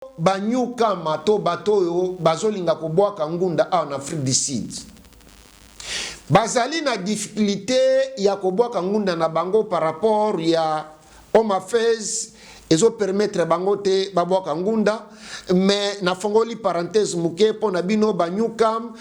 banyuka mato batoyo bazolinga kobwaka ngunda en Afrique du Sud. Bazali na difficulté ya kobwaka ngunda na bango par rapport ya Home Affairs ezo permettre bango te babwaka ngunda, mais na fongoli parenthèse muke po na bino banyukam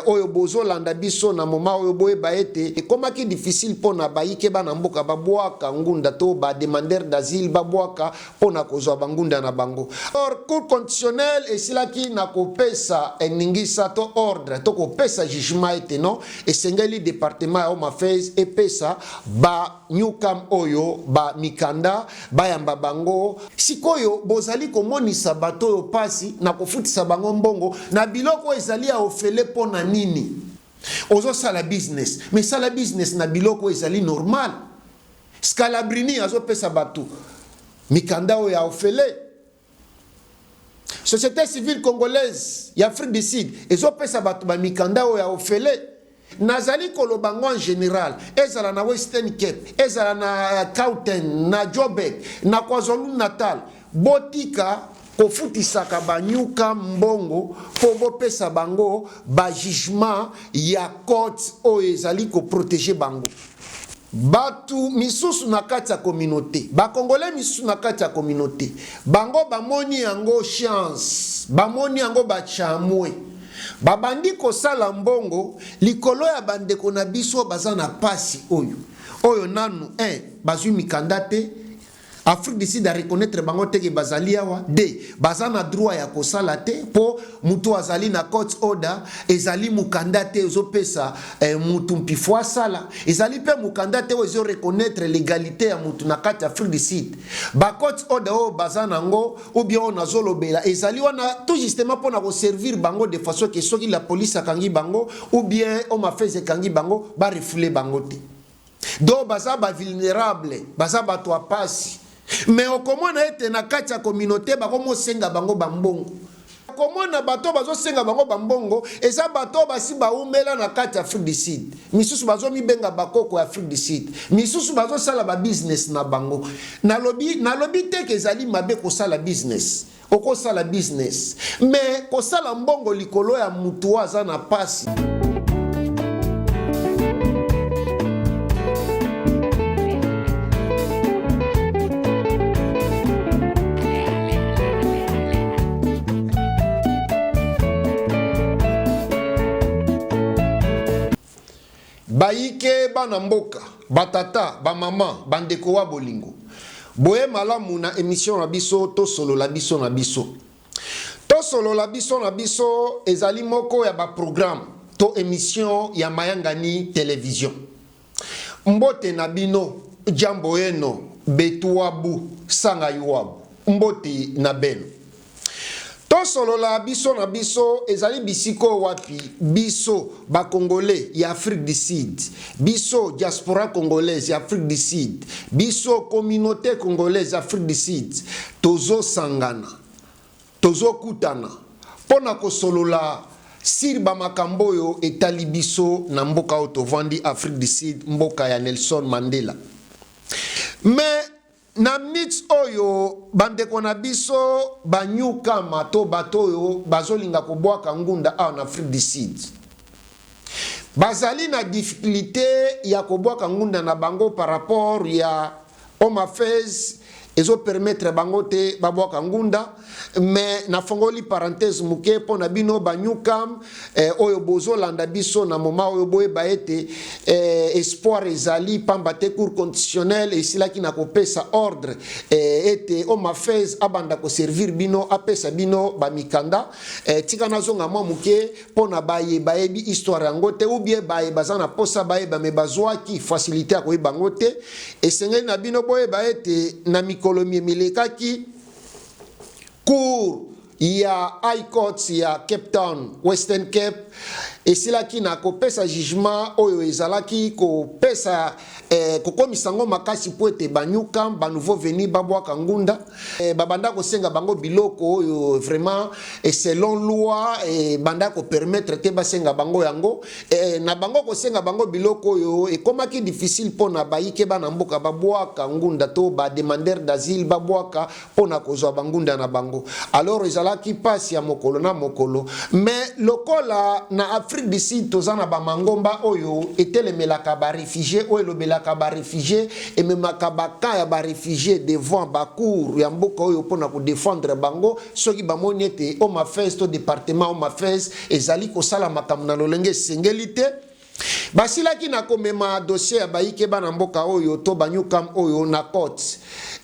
oyo bozolanda biso na moma oyo boyeba ete ekomaki difficile po na bayike bana mboka babwaka ngunda to ba demandeur d'asile babwaka po na kozwa bangunda na bango. Or cour constitutionnelle esilaki na kopesa eningisa to ordre to kopesa jugement ete non esengeli département ya Home Affairs epesa banyukam oyo ba mikanda bayamba bango. Sikoyo bozali komonisa bato yo pasi na kofutisa bango mbongo na biloko ezali ya ofele po na nini ozo sala business, mais sala business na biloko ezali normal. Scalabrini azo pesa bato mikanda o ya ofele. Société civile congolaise ya Afrique du Sud ezo pesa bato ba mikanda o ya ofele. Nazali kolobango en général, ezala na Western Cape, ezala na Gauteng, na Joburg, na KwaZulu Natal, botika kofutisaka banyuka mbongo po bopesa bango ba jugement ya court oyo ezali ko protéger bango. Batu misusu na kati ya communauté, ba congolais misusu na kati ya communauté, bango bamoni yango chance, bamoni yango bachamwe. Babandi kosala mbongo likolo ya bandeko na biso baza na pasi oyo nanu bazwi mikanda te. Afrique du Sud a reconnaître bango teke bazali awa de baza na droit ya kosala te po mutu azali na court order ezali mukanda te ezopesa mutu mpifwa sala ezali pe mukanda te ozo reconnaître l'égalité ya mutu na kati Afrique du Sud ba court order o baza nango ou bien on azolobela ezali wana tout justement pour na servir bango de façon que soki la police akangi bango ou bien Home Affairs kangi bango ba refoule bango te do baza ba vulnérable baza ba to pasi. Mais okomona ete na kati ya communauté bakomo senga bango bambongo. Komona bato bazo senga bango bambongo eza bato basi baumela na kati ya Afrique du Sud. Misusu bazo mibenga bakoko ya Afrique du Sud. Misusu bazo sala ba business na bango. Nalobi te ke ezali mabe ko sala business. Oko sala business. Mais ko sala mbongo likolo ya mutu aza na pasi. Baike bana mboka, batata, bamama, bandeko wa bolingo. Boye malamu na émission na biso, to solo la biso na biso. To solo la biso na biso, ezali moko ya ba programme, to émission ya Mayangani télévision. Mbote na bino, jambo eno, betuabu, sanga yuabu. Mbote na beno. To solo la biso na biso ezali bisiko wapi biso ba congolais ya Afrique du Sud, biso diaspora congolaise ya Afrique du Sud, biso communauté congolaise ya Afrique du Sud, tozo sangana, tozo kutana pona ko solo la sirba makambo yo etali biso na mboka otovandi Afrique du Sud, mboka ya Nelson Mandela. Mais na mix oyo bandeko na biso banyuka mato batoyo bazolinga kobwaka ngunda en Afrique du Sud. Bazali na difficulté ya kobwaka ngunda na bango par rapport ya Home Affairs ezo permettre bango te babwaka ngunda, mais na fongoli parenthèse muke po na bino banyukam oyo bozolanda biso na moma oyo boyeba ete espoir ezali pamba te cour constitutionnelle esilaki na kopesa ordre ete Home Affairs abanda ko servir bino apesa bino bamikanda tika nazonga mwa muke po na bayebi histoire yango te ou bien baza na posa bayeba me bazwaki facilité ya koyeba yango te esengeli na bino boyeba ete na mikolomi emilekaki cour ya High Court ya Cape Town, Western Cape esilaki na kopesa jugement oyo ezalaki kopesa kokomisa ngo makasi po ete banyuka ba nouveau venu babwaka ngunda babanda kosenga bango biloko oyo vraiment selon loi banda ko permettre te basenga bango yango na bango kosenga bango biloko oyo ekomaki difficile pona bayike bana mboka babwaka ngunda to ba demandeur d'asile babwaka pona kozwa bangunda na bango. Alors ezalaki pasi ya mokolo na mokolo, mais lokola na Afrique du Sud tozana ba mangomba oyo etelemelaka ba réfugié oyo lobelaka ba réfugié ememaka baka ya ba réfugié devant ba cour ya mboka oyo pona ko défendre bango soki bamoni ete o mafes to département o mafes ezali kosala makambo na lolenge sengelite basilaki na komema dossier ya bayike bana mboka oyo to banyukam oyo na court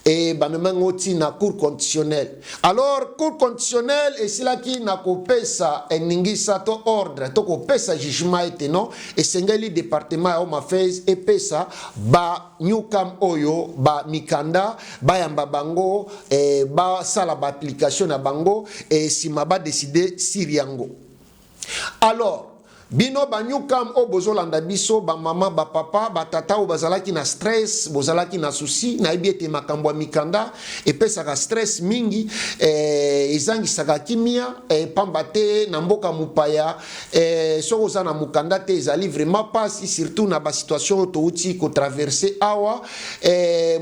et bamemango ti na cour constitutionnelle. Alors cour constitutionnelle esilaki na kopesa eningisa to ordre to kopesa jugement ete non esengeli département ya mafes epesa ba nyukam oyo ba mikanda bayamba bango ba sala ba application na bango sima ba décider siriango. Alors bino banyukam o bozolanda biso ba mama ba papa ba tata o bazalaki na stress bozalaki na souci na ebiete makambo ya mikanda epesaka stress mingi ezangisaka kimia pamba te na mboka mupaya soko za na mukanda te ezali vraiment pasi surtout na ba situation to uti ko traverser awa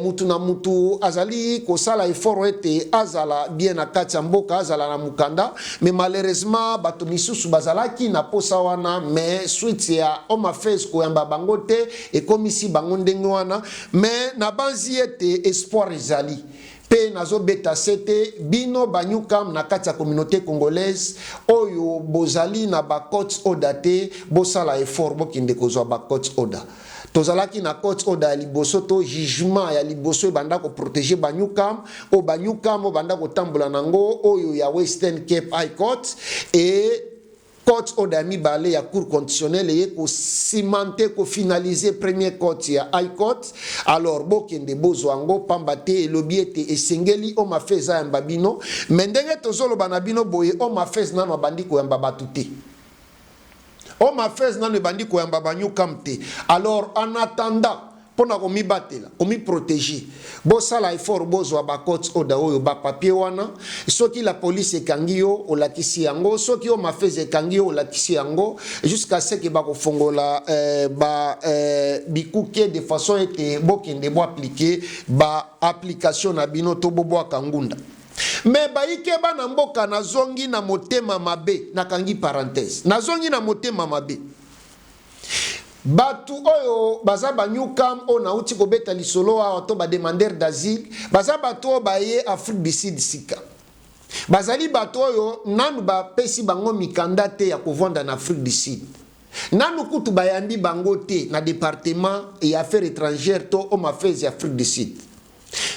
mutu na mutu azali ko sala effort ete azala bien na kati ya mboka azala na mukanda, mais malheureusement bato misusu bazalaki na posa wana mais suite ya oma fes ko yamba bango te e komisi bango ndenge wana, mais na banzi ete espoir ezali pe nazo beta sete bino banyukam na kati ya communauté congolaise oyo bozali na ba court order te bosala effort bokinde kozwa ba court order. Tozalaki na court order ya liboso to jugement ya liboso banda ko protéger banyukam o banyukam o banda ko tambola nango oyo ya Western Cape High Court et court order mibale ya cour constitutionnelle et ko cimenter ko finaliser premier court ya high court. Alors bokende bozwango pambate elobiete esengeli o mafeza ya mbabino mendenge tozolo banabino boye o mafeza nano bandiko ya mbabatuté o mafeza nano bandiko ya mbabanyukamte. Alors en attendant pona komi batela komi protéger bosala effort bozwa ba court order oyo ba papier wana soki la police ekangi yo olakisi yango soki o mafeze ekangi yo olakisi yango jusqu'à ce que ba ko fongola bikuke de façon ete bokende bo appliquer ba application na bino to bobo akangunda. Mais baike bana mboka nazongi na motema mabe nakangi parenthèse nazongi na motema mabe batu oyo baza banyukam o na uti kobeta lisolo a to ba demandeur d'asile baza batu o baye Afrique du Sud sika bazali batu oyo nanu ba pesi bango mikanda te ya kovanda na Afrique du Sud nanu kutu bayambi bango te na département et affaires étrangères to o mafezi Afrique du Sud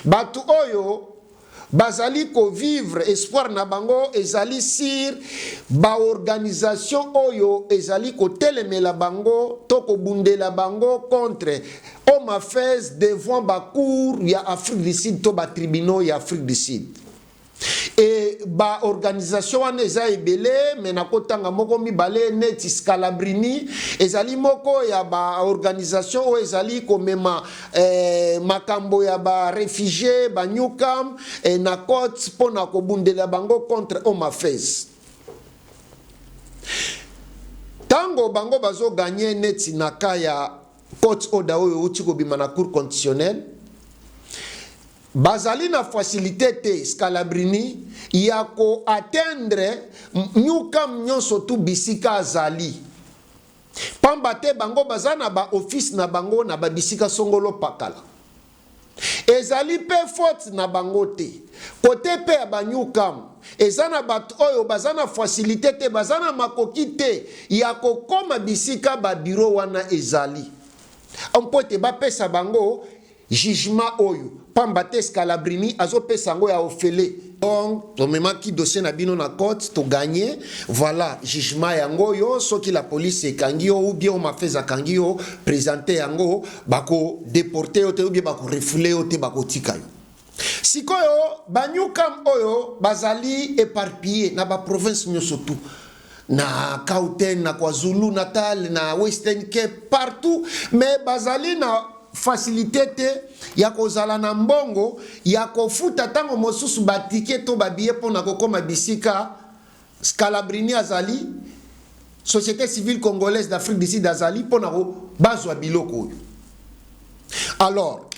batu oyo bazali ko vivre espoir na bango ezali sur ba organisation oyo ezali ko telemela bango to ko bundela bango contre o mafez devant ba cour ya Afrique du Sud to ba tribunaux ya Afrique du Sud. Et ba organisation wana eza ebele mena kotanga moko mibale neti Scalabrini ezali moko ya ba organisation o ezali komema makambo ya ba réfugié ba nyukam na court pona ko bundela bango contre o mafez. Tango bango bazo gagner neti na kaya court order oyo uti ko bima na cour constitutionnelle bazali na facilité te Scalabrini ya ko atteindre nyukam nyonso tu bisika azali pamba te bango bazana ba office na bango na ba bisika songolo pakala ezali pe faute na bango te kote pe ya banyukam ezana bat oyo bazana facilité te bazana makoki te ya kokoma bisika ba bureau wana ezali ampote ba pesa bango jugement oyo pamba te Scalabrini azo pesa ngo ya ofele donc to memaki dossier na bino na court to gagner voilà jugement yango yo soki la police ekangi yo ou bien o mafeza kangi yo présenter yango bako déporter yo te ou bien bako refouler yo te bako tika yo sikoyo banyukam oyo bazali éparpillé na ba province nyoso tout na Gauteng, na KwaZulu Natal, na Western Cape, partout, mais bazali na facilité te ya kozala na mbongo ya kofuta tango mosusu batike to babiye pona kokoma bisika. Scalabrini azali, Société civile congolaise d'Afrique du Sud azali pona ko bazwa biloko. Alors,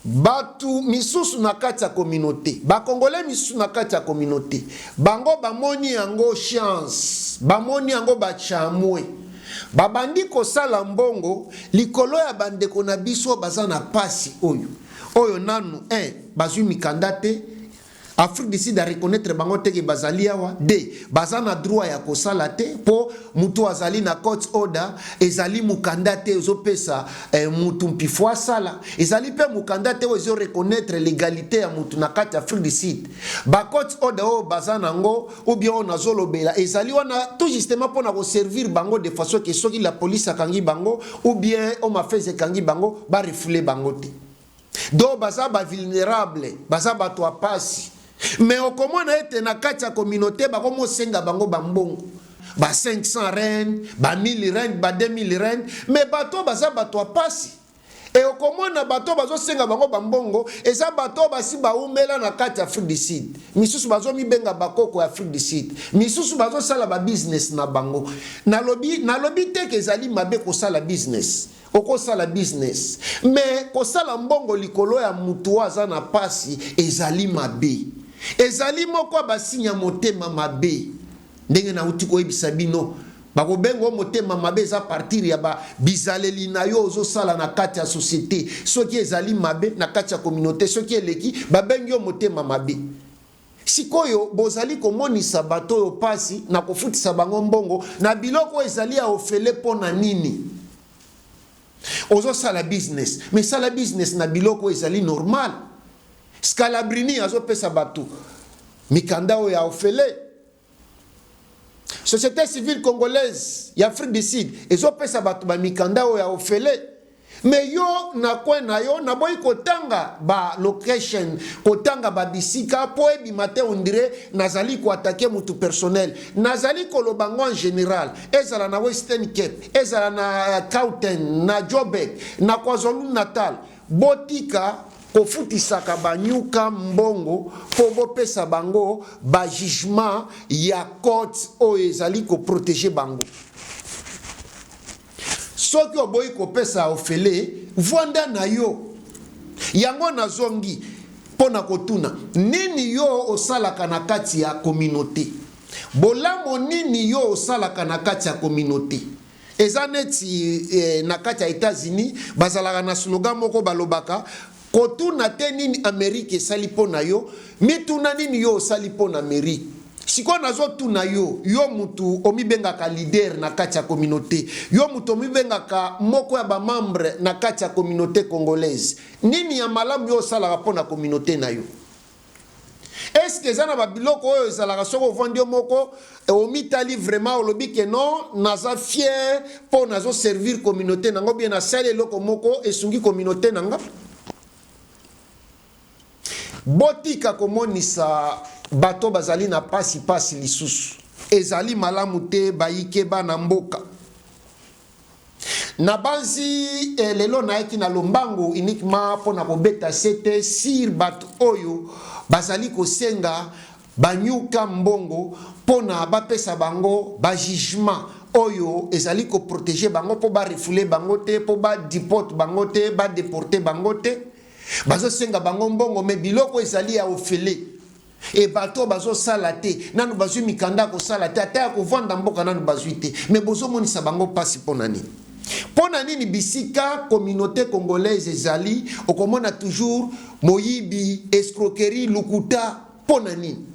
batu misusu na kati ya communauté, ba congolais misusu na kati ya communauté, bango bamoni yango chance, bamoni yango bachamwe, babandi kosala mbongo likolo ya bandeko na biso baza na pasi oyo nanu bazwi mikanda te. Afrique du Sud a reconnaître bango teke bazali awa de baza na droit ya kosala te po mutu azali na court order ezali mukanda te ezopesa mutu mpifwa sala ezali pe mukanda te ezo reconnaître l'égalité ya mutu na kati Afrique du Sud ba court order o baza nango ou bien on azolobela ezali wana tout justement pour na servir bango de façon que soki la police akangi bango ou bien on m'a fait kangi bango ba refouler bango te do baza ba vulnérable baza ba to pasi. Mais au komona ete na kati ya communauté bakomo senga bango bambongo ba 500 rennes ba 1000 rennes ba 2000 rennes mais bato baza bato pasi et au komona bato bazo senga bango bambongo eza bato basi baumela na kati ya Afrique du Sud misusu bazo mibenga bakoko ya Afrique du Sud misusu bazo sala ba business na bango nalobi te ke ezali mabe ko sala business oko sala business mais ko sala mbongo likolo ya mutu aza na pasi ezali mabe. Ezali moko basinya motema mabe ndenge na uti koyebisa bino bakobengo motema mabe za partir ya ba bizaleli na yo ozo sala na kati ya société soki ezali mabe na kati ya communauté soki eleki babengi yo motema mabe. Sikoyo bozali komonisa bato yo pasi na kofutisa bango mbongo na biloko ezali ya ofele pona nini ozo sala business mais sala business na biloko ezali normal. Scalabrini azo pesa batu mikanda o ya ofele. Société civile congolaise ya Afrique du Sud ezo pesa batu ba mikanda o ya ofele. Mais yo na kwen na yo na boy kotanga ba location kotanga ba bisika po ebi matin on dirait nazali ko attaquer mutu personnel nazali ko lobango en général ezala na Western Cape ezala na Gauteng na Joburg na KwaZulu Natal botika kofutisaka banyuka mbongo po bopesa bango ba jugement ya court o ezali ko protéger bango. Soki oboyi kopesa ofele vwanda na yo yango na zongi pona kotuna nini yo osalaka na kati ya communauté bolamo nini yo osalaka na kati ya communauté. Eza neti na kati ya États-Unis bazalaka na slogan moko balobaka kotuna te nini Amerique esali pona yo mituna nini yo osali pona Amerique. Siko nazo tuna yo mutu omibengaka leader na kati ya communauté yo mutu omibengaka moko ya ba membre na kati ya communauté congolaise nini ya malamu yo osala pona communauté na yo. Est-ce que zana ba biloko oyo ezalaka soko vandi moko omitali vraiment olobi ke non naza fier po nazo servir communauté nango bien na sale loko moko esungi communauté nanga. Botika komonisa bato bazali na pasi lisusu ezali malamu te bayike bana mboka na banzi lelo na eki na lombango uniquement pona kobeta sete sir bato oyo bazali kosenga banyuka mbongo pona bapesa bango ba jugement oyo ezali ko protéger bango po ba refouler bango te po ba deport bango te ba déporter bango te bazo senga bango mbongo me biloko ezali ya ofele e bato bazo sala te nanu bazwi mikanda ko sala te ata ko vanda mboka nanu bazwi te me bozo monisa bango pasi pona nini bisika communauté congolaise ezali okomona toujours moyibi escroquerie lukuta pona nini